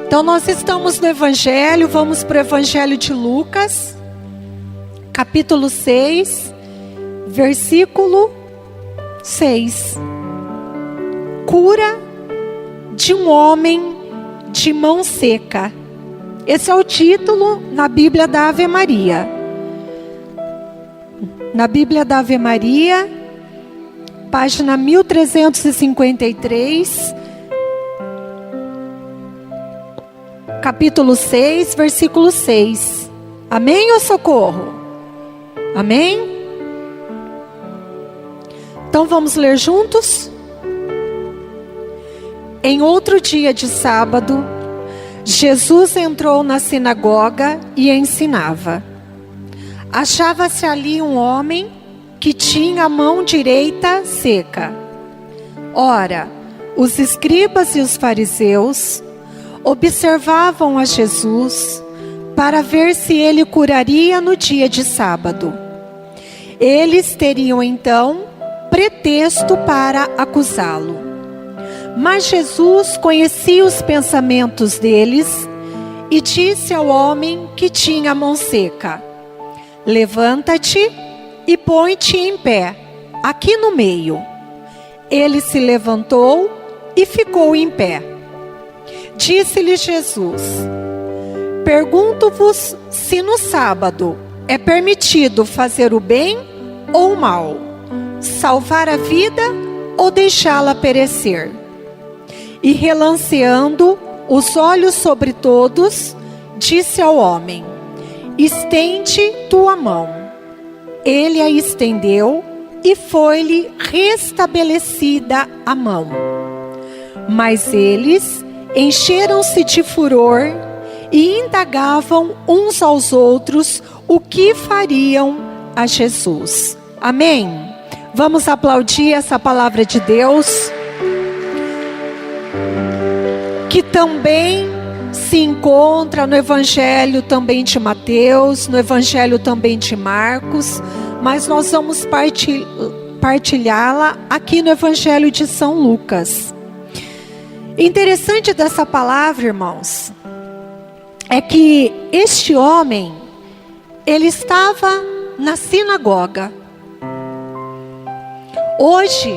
Então nós estamos no Evangelho, vamos para o Evangelho de Lucas, capítulo 6, versículo 6. Cura de um homem de mão seca. Esse é o título na Bíblia da Ave Maria. Na Bíblia da Ave Maria, página 1353, capítulo 6, versículo 6. Amém ou socorro? Amém? Então vamos ler juntos? Em outro dia de sábado, Jesus entrou na sinagoga e ensinava. Achava-se ali um homem que tinha a mão direita seca. Ora, os escribas e os fariseus observavam a Jesus para ver se ele curaria no dia de sábado. Eles teriam então pretexto para acusá-lo. Mas Jesus conhecia os pensamentos deles e disse ao homem que tinha a mão seca: levanta-te e põe-te em pé, aqui no meio. Ele se levantou e ficou em pé. Disse-lhe Jesus: pergunto-vos se no sábado é permitido fazer o bem ou o mal, salvar a vida ou deixá-la perecer. E relanceando os olhos sobre todos, disse ao homem: estende tua mão. Ele a estendeu e foi-lhe restabelecida a mão. Mas eles encheram-se de furor e indagavam uns aos outros o que fariam a Jesus. Amém? Vamos aplaudir essa palavra de Deus, que também se encontra no Evangelho também de Mateus, no Evangelho também de Marcos, mas nós vamos partilhá-la aqui no Evangelho de São Lucas. Interessante dessa palavra, irmãos, é que este homem, ele estava na sinagoga. Hoje,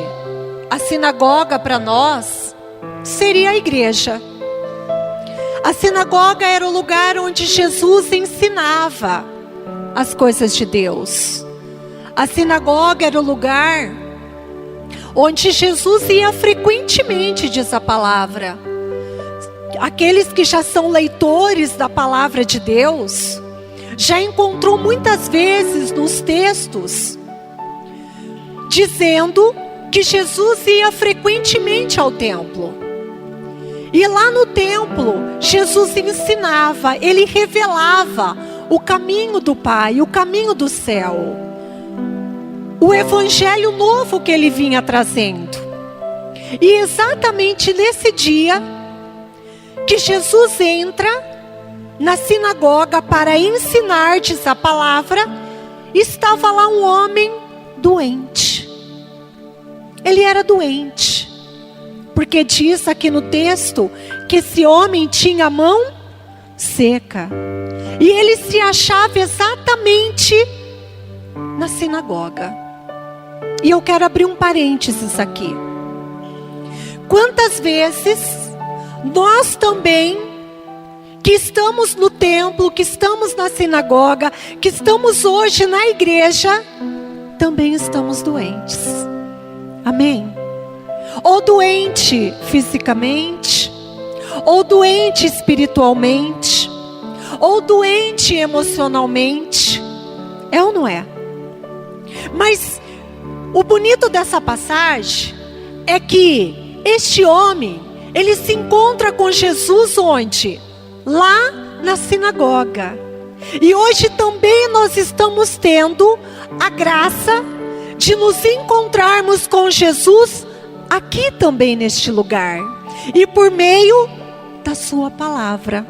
a sinagoga para nós seria a igreja. A sinagoga era o lugar onde Jesus ensinava as coisas de Deus. A sinagoga era o lugar onde Jesus ia frequentemente, diz a palavra. Aqueles que já são leitores da palavra de Deus, já encontrou muitas vezes nos textos, dizendo que Jesus ia frequentemente ao templo. E lá no templo, Jesus ensinava, ele revelava o caminho do Pai, o caminho do céu. O evangelho novo que ele vinha trazendo. E exatamente nesse dia que Jesus entra na sinagoga para ensinar, diz a palavra, estava lá um homem doente. Ele era doente. Porque diz aqui no texto que esse homem tinha a mão seca. E ele se achava exatamente na sinagoga. E eu quero abrir um parênteses aqui. Quantas vezes nós também, que estamos no templo, que estamos na sinagoga, que estamos hoje na igreja, também estamos doentes. Amém? Ou doente fisicamente, ou doente espiritualmente, ou doente emocionalmente. É ou não é? Mas o bonito dessa passagem é que este homem, ele se encontra com Jesus onde? Lá na sinagoga. E hoje também nós estamos tendo a graça de nos encontrarmos com Jesus aqui também neste lugar. E por meio da sua palavra.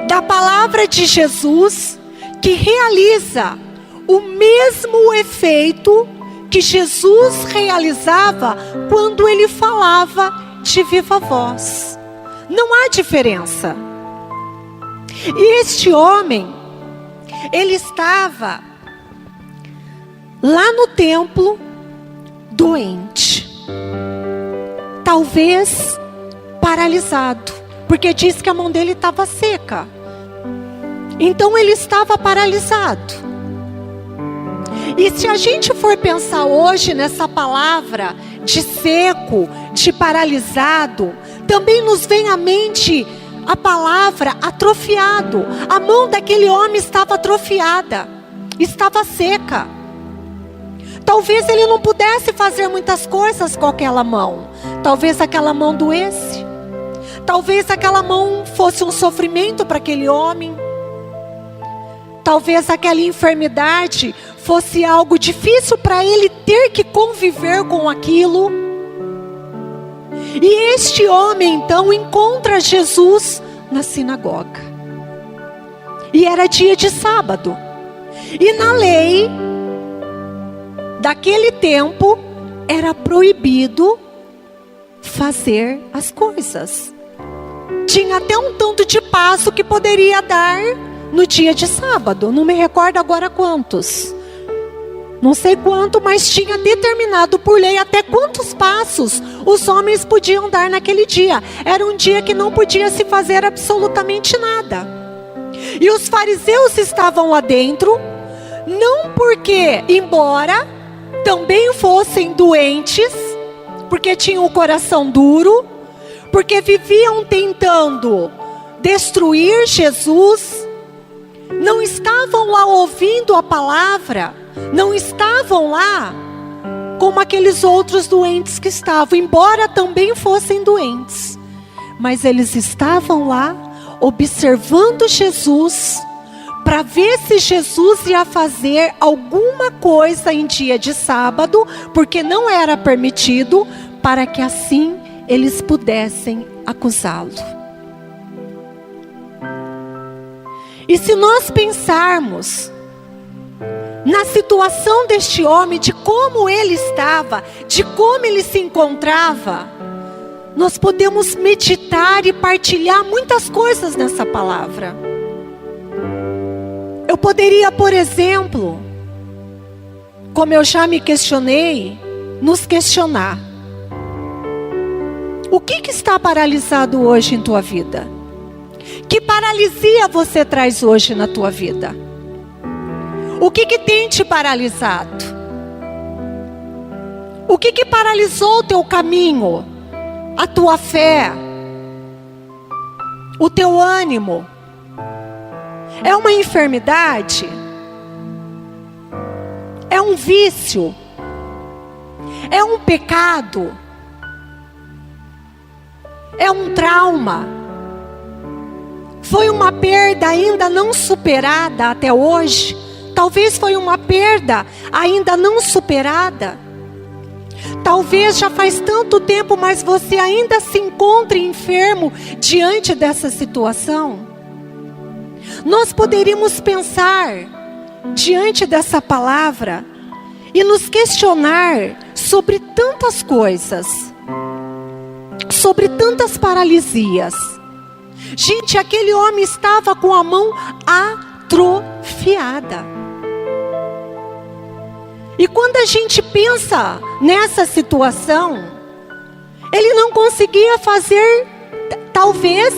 Da palavra de Jesus, que realiza o mesmo efeito que Jesus realizava quando ele falava de viva voz. Não há diferença. E este homem, ele estava lá no templo, doente. Talvez paralisado, porque diz que a mão dele estava seca. Então ele estava paralisado. E se a gente for pensar hoje nessa palavra de seco, de paralisado, também nos vem à mente a palavra atrofiado. A mão daquele homem estava atrofiada, estava seca. Talvez ele não pudesse fazer muitas coisas com aquela mão. Talvez aquela mão doesse. Talvez aquela mão fosse um sofrimento para aquele homem. Talvez aquela enfermidade fosse algo difícil para ele ter que conviver com aquilo. E este homem então encontra Jesus na sinagoga. E era dia de sábado. E na lei daquele tempo era proibido fazer as coisas. Tinha até um tanto de passo que poderia dar no dia de sábado. Não me recordo agora quantos. Não sei quanto, mas tinha determinado por lei até quantos passos os homens podiam dar naquele dia. Era um dia que não podia se fazer absolutamente nada. E os fariseus estavam lá dentro, não porque, embora também fossem doentes, porque tinham o coração duro, porque viviam tentando destruir Jesus, não estavam lá ouvindo a palavra, não estavam lá como aqueles outros doentes que estavam, embora também fossem doentes, mas eles estavam lá observando Jesus, para ver se Jesus ia fazer alguma coisa em dia de sábado, porque não era permitido, para que assim eles pudessem acusá-lo. E se nós pensarmos na situação deste homem, de como ele estava, de como ele se encontrava, nós podemos meditar e partilhar muitas coisas nessa palavra. Eu poderia, por exemplo, como eu já me questionei, nos questionar. O que está paralisado hoje em tua vida? Que paralisia você traz hoje na tua vida? O que tem te paralisado? O que paralisou o teu caminho? A tua fé? O teu ânimo? É uma enfermidade? É um vício? É um pecado? É um trauma? Foi uma perda ainda não superada até hoje? Talvez foi uma perda ainda não superada? Talvez já faz tanto tempo, mas você ainda se encontre enfermo diante dessa situação? Nós poderíamos pensar diante dessa palavra e nos questionar sobre tantas coisas, sobre tantas paralisias. Gente, aquele homem estava com a mão atrofiada. E quando a gente pensa nessa situação, ele não conseguia fazer talvez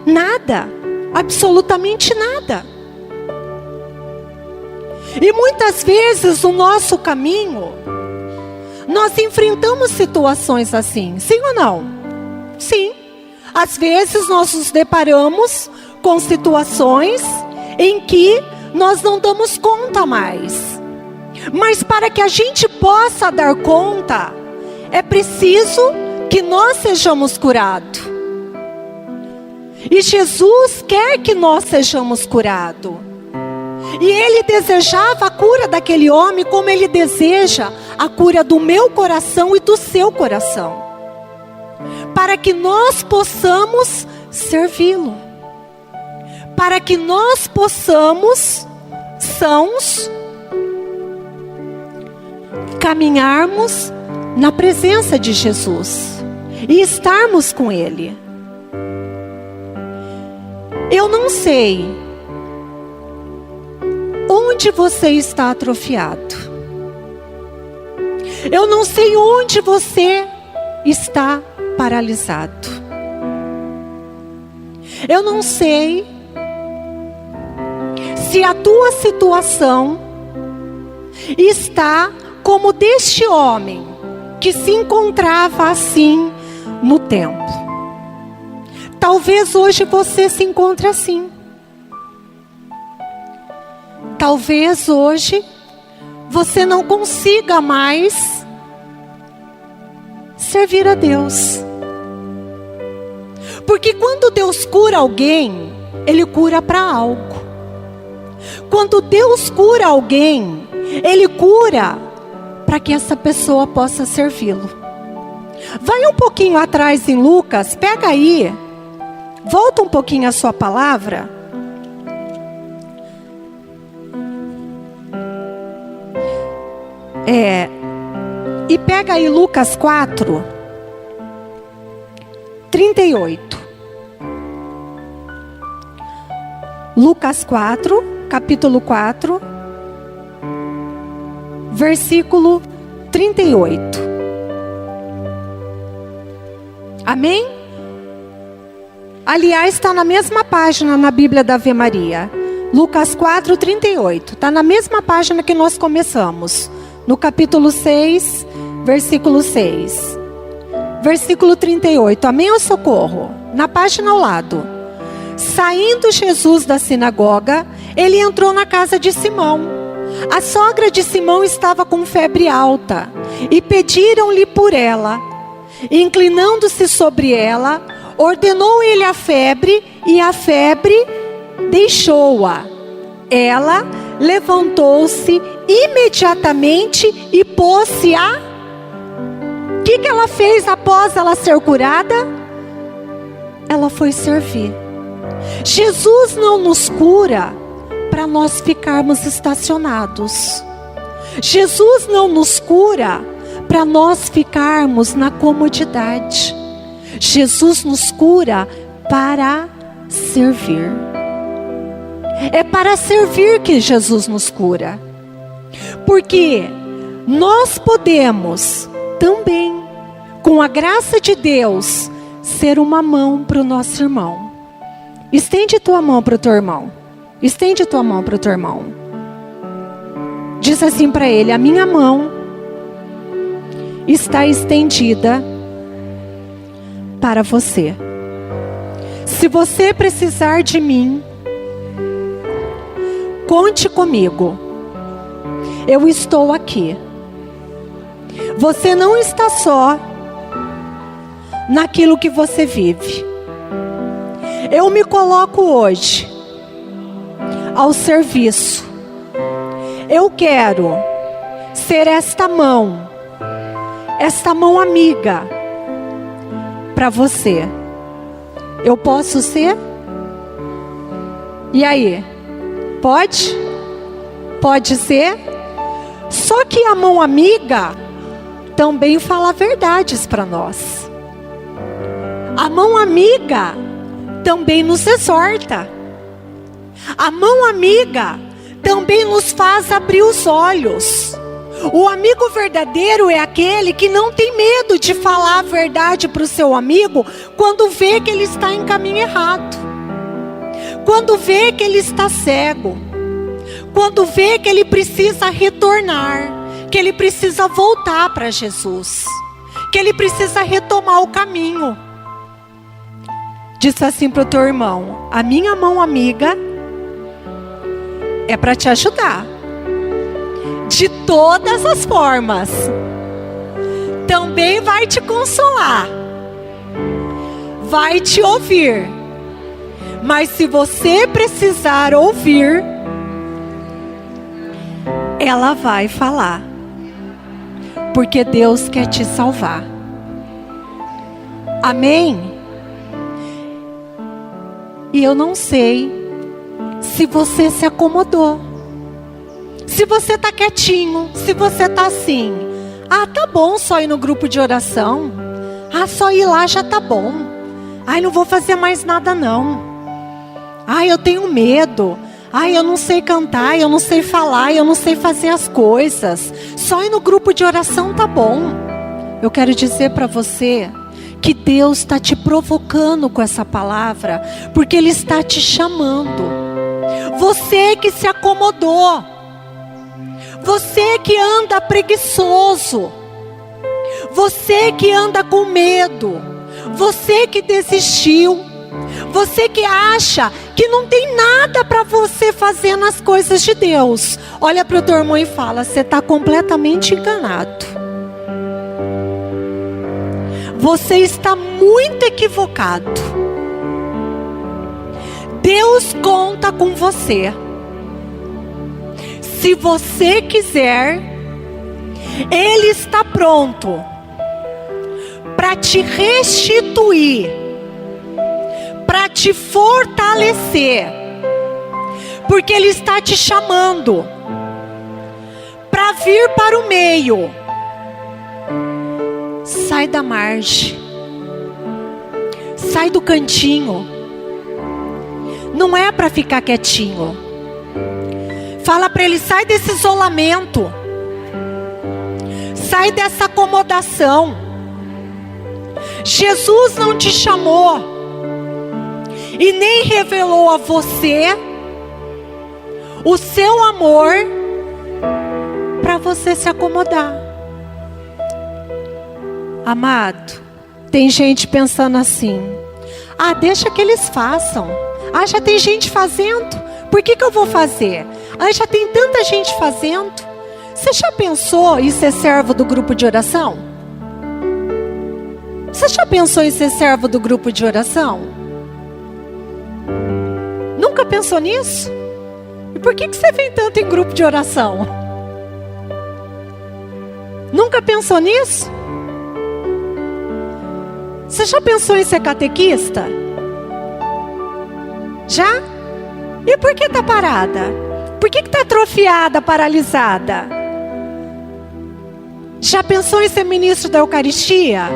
nada, absolutamente nada. E muitas vezes no nosso caminho, nós enfrentamos situações assim, sim ou não? Sim. Às vezes nós nos deparamos com situações em que nós não damos conta mais. Mas para que a gente possa dar conta, é preciso que nós sejamos curados. E Jesus quer que nós sejamos curados. E Ele desejava a cura daquele homem como Ele deseja a cura do meu coração e do seu coração. Para que nós possamos servi-lo. Para que nós possamos, caminharmos na presença de Jesus. E estarmos com Ele. Eu não sei onde você está atrofiado. Eu não sei onde você está paralisado. Eu não sei se a tua situação está como deste homem que se encontrava assim no templo. Talvez hoje você se encontre assim. Talvez hoje você não consiga mais servir a Deus. Porque quando Deus cura alguém, Ele cura para algo. Quando Deus cura alguém, Ele cura para que essa pessoa possa servi-lo. Vai um pouquinho atrás em Lucas, pega aí, volta um pouquinho a sua palavra. E pega aí Lucas 4, 38. Lucas 4, capítulo 4, versículo 38. Amém? Aliás, está na mesma página na Bíblia da Ave Maria. Lucas 4, 38. Está na mesma página que nós começamos. No capítulo 6, versículo 6. Versículo 38. Amém ou socorro? Na página ao lado. Saindo Jesus da sinagoga, ele entrou na casa de Simão. A sogra de Simão estava com febre alta e pediram-lhe por ela. Inclinando-se sobre ela, ordenou ele a febre e a febre deixou-a. Ela levantou-se imediatamente e pôs-se a... O que ela fez após ela ser curada? Ela foi servir. Jesus não nos cura para nós ficarmos estacionados. Jesus não nos cura para nós ficarmos na comodidade. Jesus nos cura para servir. É para servir que Jesus nos cura. Porque nós podemos também, com a graça de Deus, ser uma mão para o nosso irmão. Estende tua mão para o teu irmão. Estende tua mão para o teu irmão. Diz assim para ele: a minha mão está estendida para você. Se você precisar de mim, conte comigo. Eu estou aqui. Você não está só naquilo que você vive. Eu me coloco hoje ao serviço. Eu quero ser esta mão amiga para você. Eu posso ser? E aí? Pode? Pode ser? Só que a mão amiga também fala verdades para nós. A mão amiga também nos exorta. A mão amiga também nos faz abrir os olhos. O amigo verdadeiro é aquele que não tem medo de falar a verdade para o seu amigo quando vê que ele está em caminho errado. Quando vê que ele está cego. Quando vê que ele precisa retornar. Que ele precisa voltar para Jesus. Que ele precisa retomar o caminho. Diz assim para o teu irmão: a minha mão amiga é para te ajudar. De todas as formas. Também vai te consolar. Vai te ouvir. Mas se você precisar ouvir, ela vai falar. Porque Deus quer te salvar. Amém? E eu não sei se você se acomodou. Se você está quietinho, se você está assim: ah, tá bom só ir no grupo de oração. Ah, só ir lá já tá bom. Ai, não vou fazer mais nada não. Ai, eu tenho medo. Ai, eu não sei cantar, eu não sei falar, eu não sei fazer as coisas. Só ir no grupo de oração tá bom. Eu quero dizer para você que Deus está te provocando com essa palavra, porque Ele está te chamando. Você que se acomodou, você que anda preguiçoso, você que anda com medo, você que desistiu, você que acha que não tem nada para você fazer nas coisas de Deus. Olha para o teu irmão e fala: você está completamente enganado. Você está muito equivocado. Deus conta com você. Se você quiser, Ele está pronto para te restituir, para te fortalecer, porque Ele está te chamando para vir para o meio. Sai da margem, sai do cantinho. Não é para ficar quietinho. Fala para ele: sai desse isolamento, sai dessa acomodação. Jesus não te chamou e nem revelou a você o seu amor para você se acomodar. Amado, tem gente pensando assim: ah, deixa que eles façam. Ah, já tem gente fazendo, por que eu vou fazer? Ah, já tem tanta gente fazendo. Você já pensou em ser servo do grupo de oração? Você já pensou em ser servo do grupo de oração? Nunca pensou nisso? E por que você vem tanto em grupo de oração? Nunca pensou nisso? Você já pensou em ser catequista? Já? E por que está parada? Por que está atrofiada, paralisada? Já pensou em ser ministro da Eucaristia?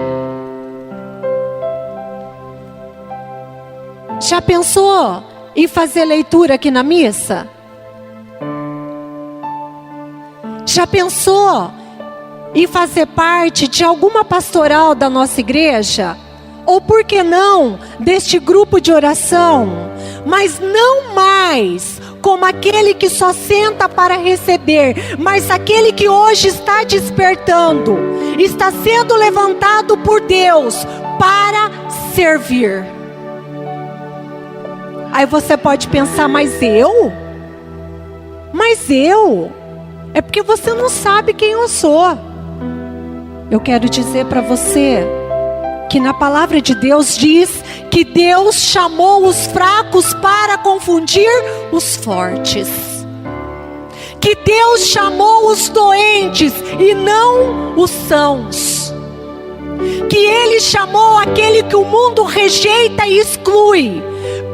Já pensou em fazer leitura aqui na missa? Já pensou em fazer parte de alguma pastoral da nossa igreja? Ou por que não, deste grupo de oração? Mas não mais como aquele que só senta para receber, mas aquele que hoje está despertando, está sendo levantado por Deus para servir. Aí você pode pensar: mas eu? Mas eu? É porque você não sabe quem eu sou. Eu quero dizer para você que na palavra de Deus diz que Deus chamou os fracos para confundir os fortes. Que Deus chamou os doentes e não os sãos. Que Ele chamou aquele que o mundo rejeita e exclui,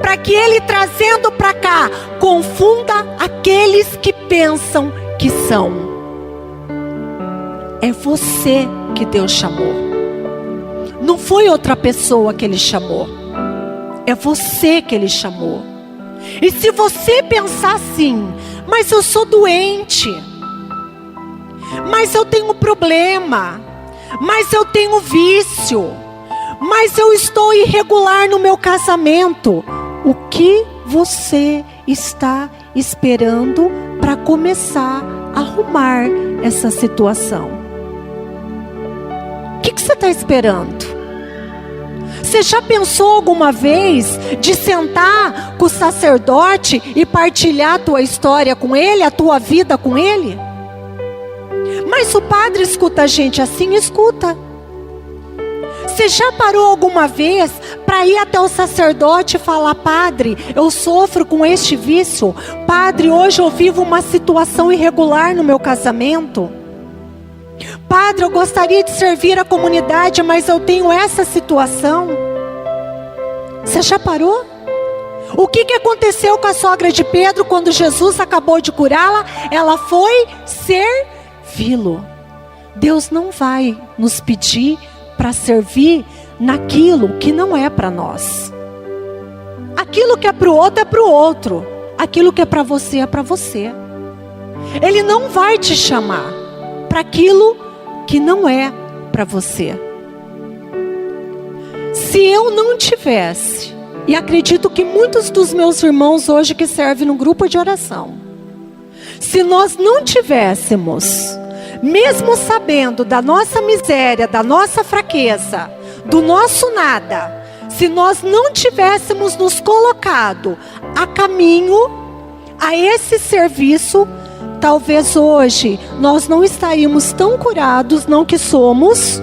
para que Ele, trazendo para cá, confunda aqueles que pensam que são. É você que Deus chamou. Não foi outra pessoa que Ele chamou. É você que Ele chamou. E se você pensar assim: mas eu sou doente, mas eu tenho problema, mas eu tenho vício, mas eu estou irregular no meu casamento. O que você está esperando para começar a arrumar essa situação? O que você está esperando? Você já pensou alguma vez de sentar com o sacerdote e partilhar a tua história com ele, a tua vida com ele? Mas o padre escuta a gente assim? Escuta. Você já parou alguma vez para ir até o sacerdote e falar: padre, eu sofro com este vício. Padre, hoje eu vivo uma situação irregular no meu casamento. Padre, eu gostaria de servir a comunidade, mas eu tenho essa situação. Você já parou? O que aconteceu com a sogra de Pedro quando Jesus acabou de curá-la? Ela foi servi-lo. Deus não vai nos pedir para servir naquilo que não é para nós. Aquilo que é para o outro é para o outro. Aquilo que é para você é para você. Ele não vai te chamar para aquilo que não é para você. Se eu não tivesse, e acredito que muitos dos meus irmãos hoje que servem no grupo de oração, se nós não tivéssemos, mesmo sabendo da nossa miséria, da nossa fraqueza, do nosso nada, se nós não tivéssemos nos colocado a caminho a esse serviço, talvez hoje nós não estaríamos tão curados, não que somos,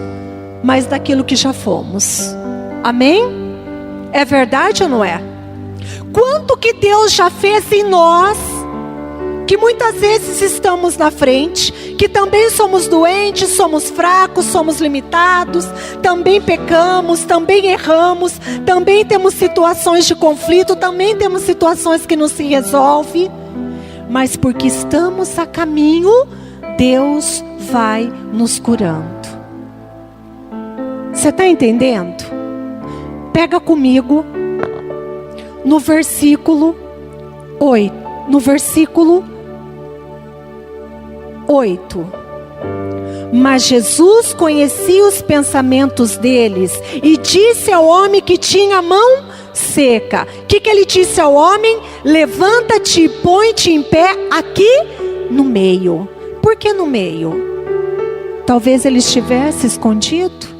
mas daquilo que já fomos. Amém? É verdade ou não é? Quanto que Deus já fez em nós, que muitas vezes estamos na frente, que também somos doentes, somos fracos, somos limitados, também pecamos, também erramos, também temos situações de conflito, também temos situações que não se resolvem, mas porque estamos a caminho, Deus vai nos curando. Você está entendendo? Pega comigo no versículo 8. No versículo 8. Mas Jesus conhecia os pensamentos deles e disse ao homem que tinha a mão seca. O que ele disse ao homem? Levanta-te e põe-te em pé aqui no meio. Por que no meio? Talvez ele estivesse escondido.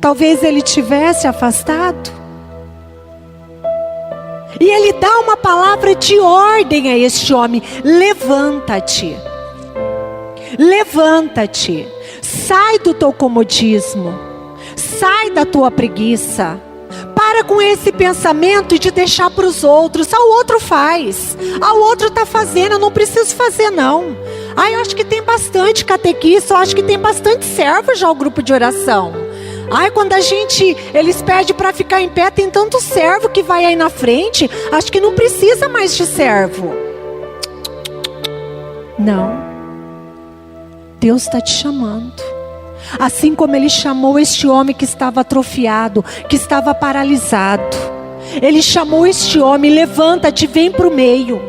Talvez ele tivesse afastado. E ele dá uma palavra de ordem a este homem: levanta-te. Levanta-te. Sai do teu comodismo. Sai da tua preguiça. Para com esse pensamento de deixar para os outros. O outro faz. O outro está fazendo, eu não preciso fazer não. Eu acho que tem bastante catequista, eu acho que tem bastante servo já o grupo de oração. Quando eles pedem para ficar em pé, tem tanto servo que vai aí na frente, acho que não precisa mais de servo. Não. Deus está te chamando. Assim como Ele chamou este homem que estava atrofiado, que estava paralisado. Ele chamou este homem: levanta-te, vem para o meio.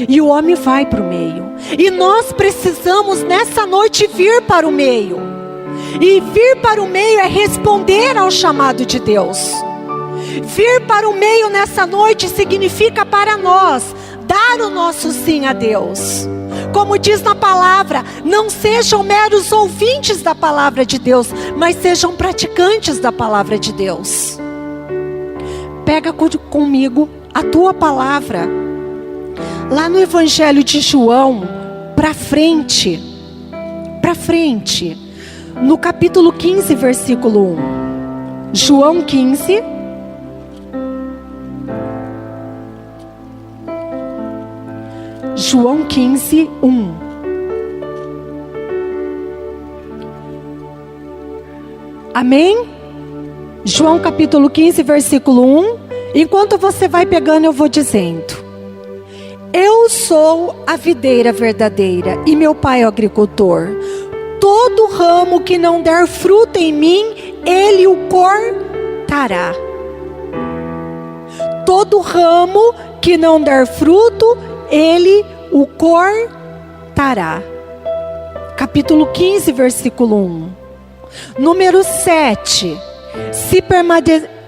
E o homem vai para o meio. E nós precisamos nessa noite vir para o meio. E vir para o meio é responder ao chamado de Deus. Vir para o meio nessa noite significa para nós dar o nosso sim a Deus. Como diz na palavra, não sejam meros ouvintes da palavra de Deus, mas sejam praticantes da palavra de Deus. Pega comigo a tua palavra, lá no Evangelho de João, para frente, no capítulo 15, versículo 1. João 15. João 15, 1. Amém? João capítulo 15, versículo 1. Enquanto você vai pegando, eu vou dizendo: eu sou a videira verdadeira e meu pai é o agricultor. Todo ramo que não der fruto em mim, ele o cortará. Todo ramo que não der fruto, ele o cortará. Capítulo 15, versículo 1. Número 7. Se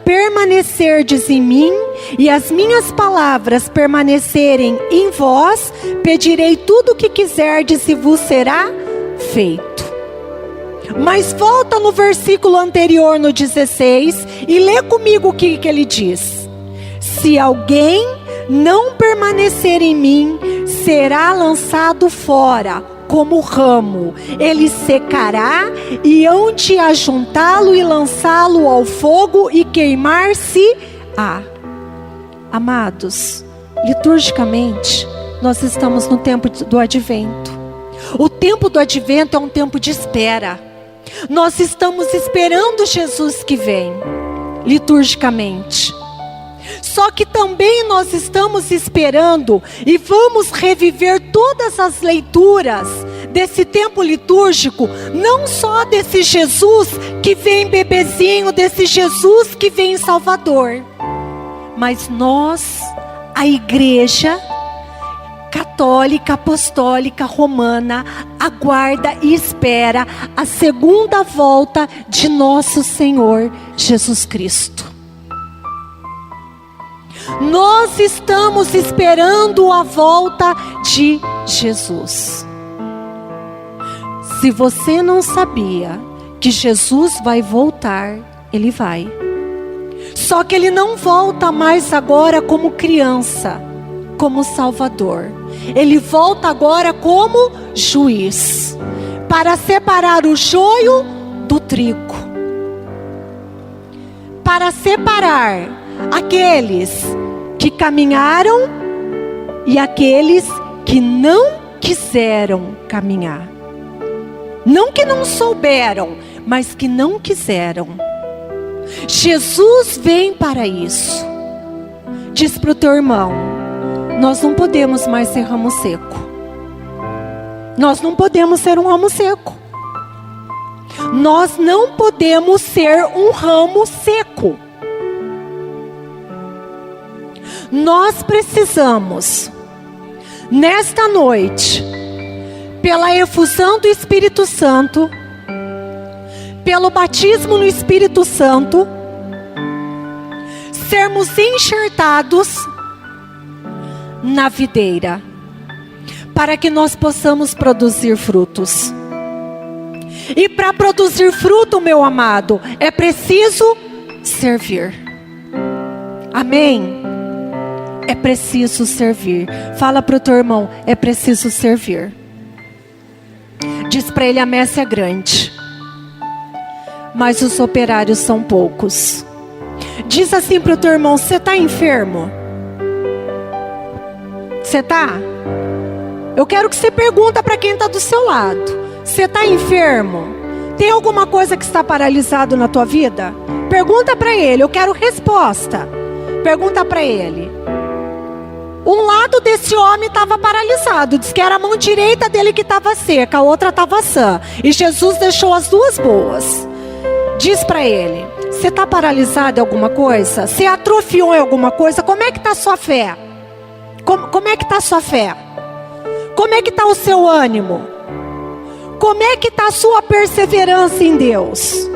permanecerdes em mim e as minhas palavras permanecerem em vós, pedirei tudo o que quiserdes e vos será feito. Mas volta no versículo anterior, no 16, e lê comigo o que ele diz: se alguém não permanecer em mim, será lançado fora como ramo, ele secará, e hão de ajuntá-lo e lançá-lo ao fogo e queimar-se-á. Amados, liturgicamente, nós estamos no tempo do advento. O tempo do advento é um tempo de espera. Nós estamos esperando Jesus que vem, liturgicamente. Só que também nós estamos esperando e vamos reviver todas as leituras desse tempo litúrgico, não só desse Jesus que vem bebezinho, desse Jesus que vem em Salvador, Mas nós, a igreja católica, apostólica, romana, aguarda e espera a segunda volta de nosso Senhor Jesus Cristo. Nós estamos esperando a volta de Jesus. Se você não sabia que Jesus vai voltar, Ele vai. Só que Ele não volta mais agora como criança, como Salvador. Ele volta agora como juiz, para separar o joio do trigo, para separar aqueles que caminharam e aqueles que não quiseram caminhar. Não que não souberam, mas que não quiseram. Jesus vem para isso. Diz para o teu irmão: nós não podemos mais ser ramo seco. Nós não podemos ser um ramo seco. Nós não podemos ser um ramo seco. Nós precisamos, nesta noite, pela efusão do Espírito Santo, pelo batismo no Espírito Santo, sermos enxertados na videira, para que nós possamos produzir frutos. E para produzir fruto, meu amado, é preciso servir. Amém? É preciso servir. Fala para o teu irmão: é preciso servir. Diz para ele: a messe é grande, mas os operários são poucos. Diz assim para o teu irmão: você está enfermo? Você está? Eu quero que você pergunta para quem está do seu lado: você está enfermo? Tem alguma coisa que está paralisado na tua vida? Pergunta para ele, eu quero resposta. Pergunta para ele. Um lado desse homem estava paralisado, diz que era a mão direita dele que estava seca, a outra estava sã. E Jesus deixou as duas boas. Diz para ele: você está paralisado em alguma coisa? Você atrofiou em alguma coisa? Como é que está a sua fé? Como é que está a sua fé? Como é que está o seu ânimo? Como é que está a sua perseverança em Deus?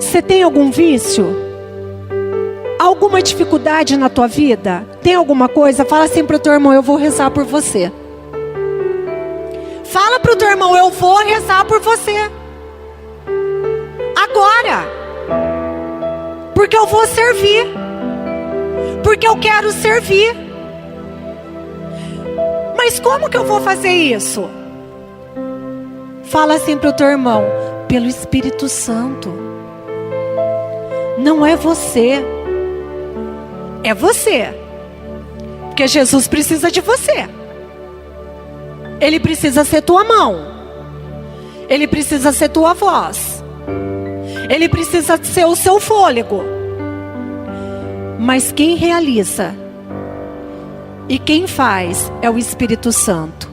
Você tem algum vício? Alguma dificuldade na tua vida? Tem alguma coisa? Fala assim para o teu irmão: eu vou rezar por você. Fala para o teu irmão: eu vou rezar por você. Agora. Porque eu vou servir. Porque eu quero servir. Mas como que eu vou fazer isso? Fala assim para o teu irmão: pelo Espírito Santo. Não é você. É você. Porque Jesus precisa de você. Ele precisa ser tua mão. Ele precisa ser tua voz. Ele precisa ser o seu fôlego. Mas quem realiza e quem faz é o Espírito Santo.